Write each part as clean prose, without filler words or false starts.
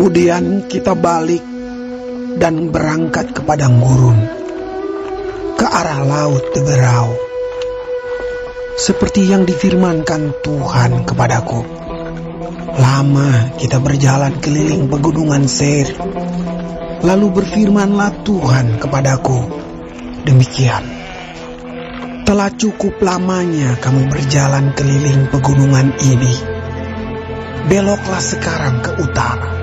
Kemudian kita balik dan berangkat ke padang gurun, ke arah laut Teberau. Seperti yang difirmankan Tuhan kepadaku. Lama kita berjalan keliling pegunungan Seir. Lalu berfirmanlah Tuhan kepadaku, demikian. Telah cukup lamanya kamu berjalan keliling pegunungan ini. Beloklah sekarang ke utara.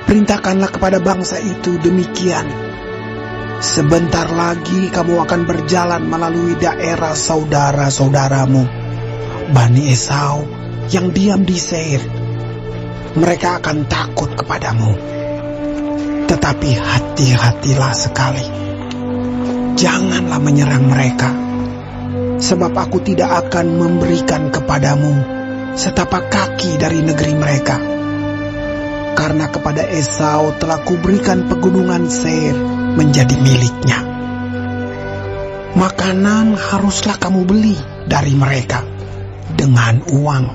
Perintahkanlah kepada bangsa itu demikian. Sebentar lagi kamu akan berjalan melalui daerah saudara-saudaramu, Bani Esau yang diam di Seir. Mereka akan takut kepadamu. Tetapi hati-hatilah sekali. Janganlah menyerang mereka, sebab aku tidak akan memberikan kepadamu setapak kaki dari negeri mereka. Karena kepada Esau telah kuberikan pegunungan Seir menjadi miliknya. Makanan haruslah kamu beli dari mereka dengan uang,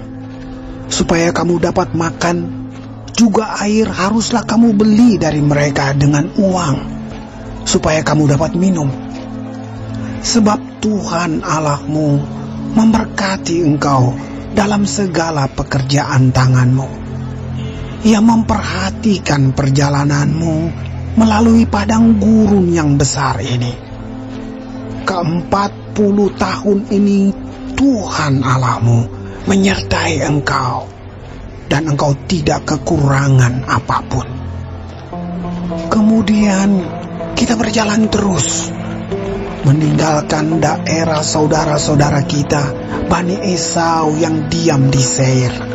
supaya kamu dapat makan. Juga air haruslah kamu beli dari mereka dengan uang, supaya kamu dapat minum. Sebab Tuhan Allahmu memberkati engkau dalam segala pekerjaan tanganmu. Ia memperhatikan perjalananmu melalui padang gurun yang besar ini. Ke-40 tahun ini Tuhan Allahmu menyertai engkau, dan engkau tidak kekurangan apapun. Kemudian kita berjalan terus, meninggalkan daerah saudara-saudara kita, Bani Esau yang diam di Seir.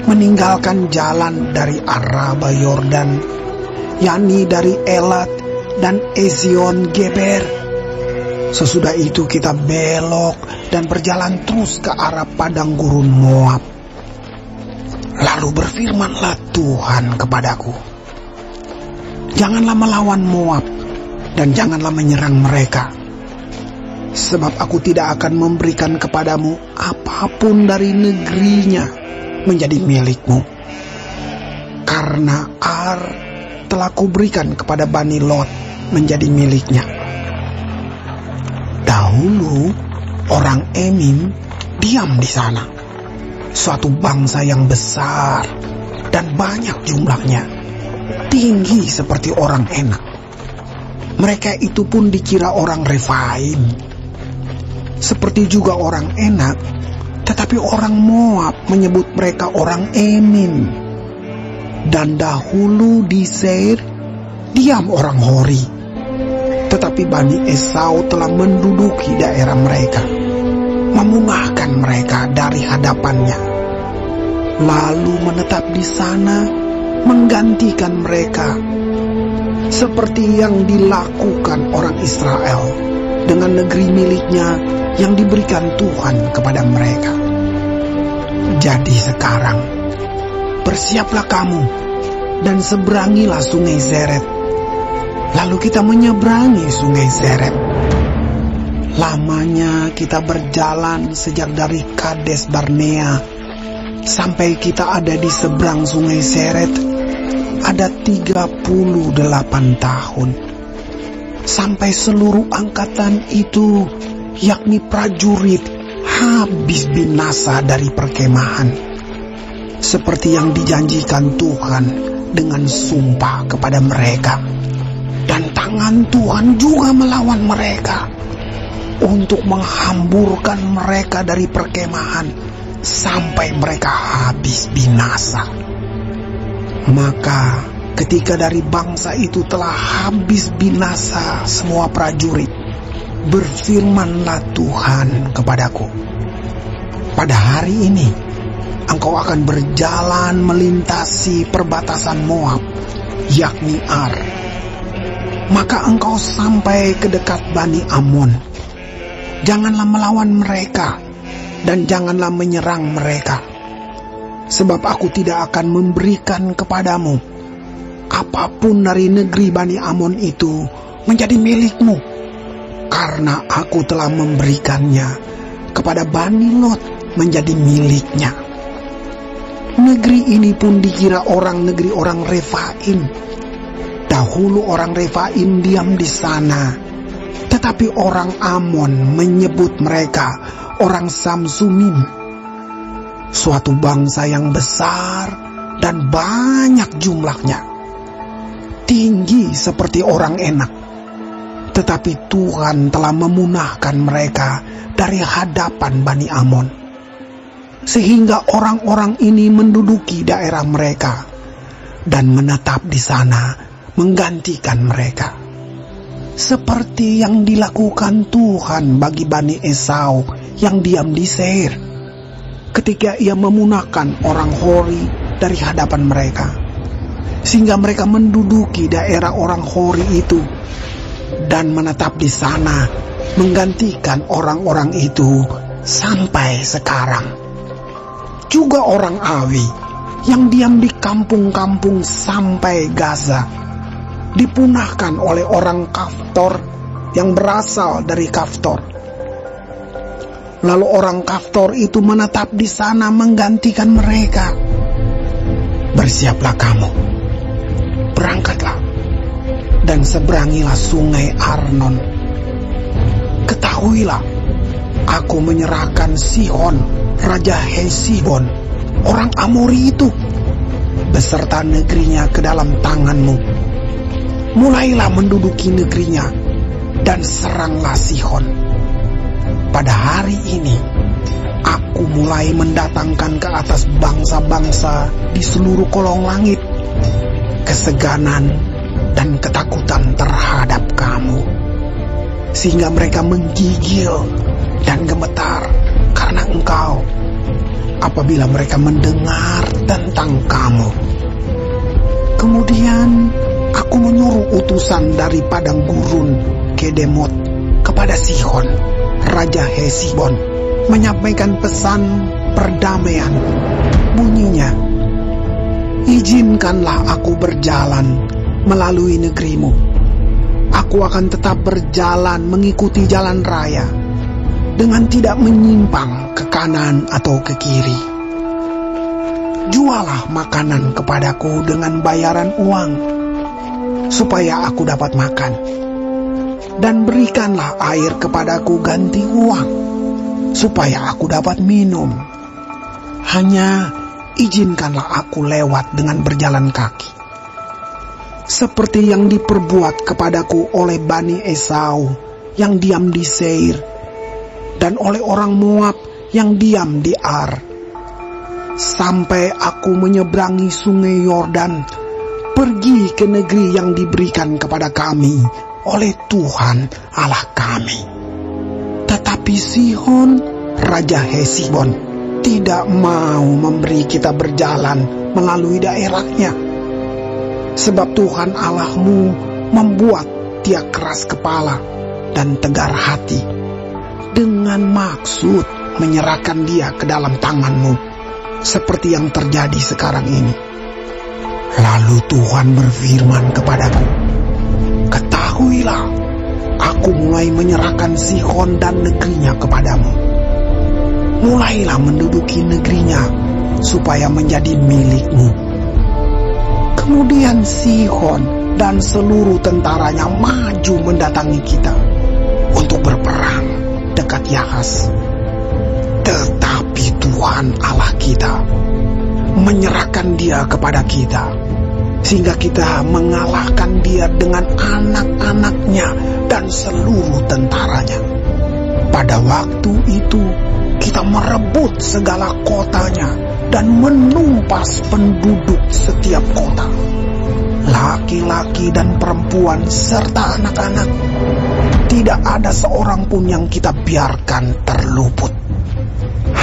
Meninggalkan jalan dari Araba Yordan, yakni dari Elat dan Ezion Geber. Sesudah itu kita belok dan berjalan terus ke arah padang gurun Moab. Lalu berfirmanlah Tuhan kepadaku, janganlah melawan Moab dan janganlah menyerang mereka, sebab aku tidak akan memberikan kepadamu apapun dari negerinya menjadi milikmu. Karena Ar telah kuberikan kepada Bani Lot menjadi miliknya. Dahulu orang Emim diam di sana, suatu bangsa yang besar dan banyak jumlahnya, tinggi seperti orang Enak. Mereka itu pun dikira orang Refaim. Seperti juga orang Enak, tetapi orang Moab menyebut mereka orang Emim. Dan dahulu di Seir diam orang Hori, tetapi Bani Esau telah menduduki daerah mereka, memunahkan mereka dari hadapannya, lalu menetap di sana menggantikan mereka, seperti yang dilakukan orang Israel dengan negeri miliknya yang diberikan Tuhan kepada mereka. Jadi sekarang bersiaplah kamu dan seberangilah sungai Zeret. Lalu kita menyeberangi sungai Zeret. Lamanya kita berjalan sejak dari Kades Barnea sampai kita ada di seberang sungai Zeret, ada 38 tahun. Sampai seluruh angkatan itu, yakni prajurit, habis binasa dari perkemahan, seperti yang dijanjikan Tuhan dengan sumpah kepada mereka. Dan tangan Tuhan juga melawan mereka untuk menghamburkan mereka dari perkemahan sampai mereka habis binasa. Maka ketika dari bangsa itu telah habis binasa semua prajurit, berfirmanlah Tuhan kepadaku, pada hari ini engkau akan berjalan melintasi perbatasan Moab, yakni Ar. Maka engkau sampai ke dekat Bani Amon. Janganlah melawan mereka dan janganlah menyerang mereka, sebab aku tidak akan memberikan kepadamu apapun dari negeri Bani Amon itu menjadi milikmu, karena aku telah memberikannya kepada Bani Lot menjadi miliknya. Negeri ini pun dikira orang negeri orang Refaim. Dahulu orang Refaim diam di sana, tetapi orang Amon menyebut mereka orang Samsumim, suatu bangsa yang besar dan banyak jumlahnya, tinggi seperti orang Enak. Tetapi Tuhan telah memunahkan mereka dari hadapan Bani Amon, sehingga orang-orang ini menduduki daerah mereka dan menetap di sana menggantikan mereka, seperti yang dilakukan Tuhan bagi Bani Esau yang diam di Seir, ketika ia memunahkan orang Hori dari hadapan mereka, sehingga mereka menduduki daerah orang Hori itu dan menetap di sana menggantikan orang-orang itu sampai sekarang. Juga orang Awi yang diam di kampung-kampung sampai Gaza dipunahkan oleh orang Kaftor yang berasal dari Kaftor. Lalu orang Kaftor itu menetap di sana menggantikan mereka. Bersiaplah kamu, berangkatlah dan seberangilah sungai Arnon. Ketahuilah, aku menyerahkan Sihon, Raja Hesibon, orang Amori itu, beserta negerinya ke dalam tanganmu. Mulailah menduduki negerinya dan seranglah Sihon. Pada hari ini, aku mulai mendatangkan ke atas bangsa-bangsa di seluruh kolong langit keseganan dan ketakutan terhadap kamu, sehingga mereka menggigil dan gemetar karena engkau apabila mereka mendengar tentang kamu. Kemudian aku menyuruh utusan dari padang gurun Kedemot kepada Sihon, Raja Hesibon, menyampaikan pesan perdamaian. Bunyinya, izinkanlah aku berjalan melalui negerimu. Aku akan tetap berjalan mengikuti jalan raya, dengan tidak menyimpang ke kanan atau ke kiri. Jualah makanan kepadaku dengan bayaran uang, supaya aku dapat makan. Dan berikanlah air kepadaku ganti uang, supaya aku dapat minum. Hanya izinkanlah aku lewat dengan berjalan kaki, seperti yang diperbuat kepadaku oleh Bani Esau yang diam di Seir, dan oleh orang Moab yang diam di Ar, sampai aku menyeberangi sungai Yordan, pergi ke negeri yang diberikan kepada kami oleh Tuhan Allah kami. Tetapi Sihon, Raja Hesibon, tidak mau memberi kita berjalan melalui daerahnya, sebab Tuhan Allahmu membuat dia keras kepala dan tegar hati, dengan maksud menyerahkan dia ke dalam tanganmu, seperti yang terjadi sekarang ini. Lalu Tuhan berfirman kepadaku, ketahuilah, aku mulai menyerahkan Sihon dan negerinya kepadamu. Mulailah menduduki negerinya, supaya menjadi milikmu. Kemudian Sihon dan seluruh tentaranya maju mendatangi kita untuk berperang dekat Yahas. Tetapi Tuhan Allah kita menyerahkan dia kepada kita, sehingga kita mengalahkan dia dengan anak-anaknya dan seluruh tentaranya. Pada waktu itu kita merebut segala kotanya dan menumpas penduduk setiap kota, laki-laki dan perempuan serta anak-anak. Tidak ada seorang pun yang kita biarkan terluput.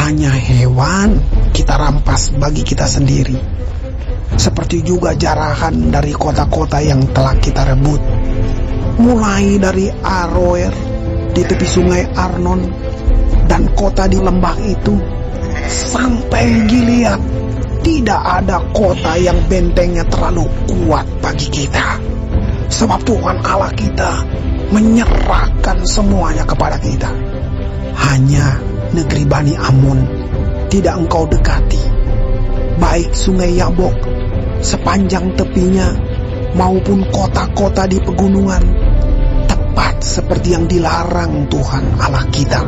Hanya hewan kita rampas bagi kita sendiri, seperti juga jarahan dari kota-kota yang telah kita rebut, mulai dari Aroer di tepi sungai Arnon dan kota di lembah itu, sampai Gilead. Tidak ada kota yang bentengnya terlalu kuat bagi kita, sebab Tuhan Allah kita menyerahkan semuanya kepada kita. Hanya negeri Bani Amon tidak engkau dekati, baik sungai Yabok sepanjang tepinya maupun kota-kota di pegunungan, tepat seperti yang dilarang Tuhan Allah kita.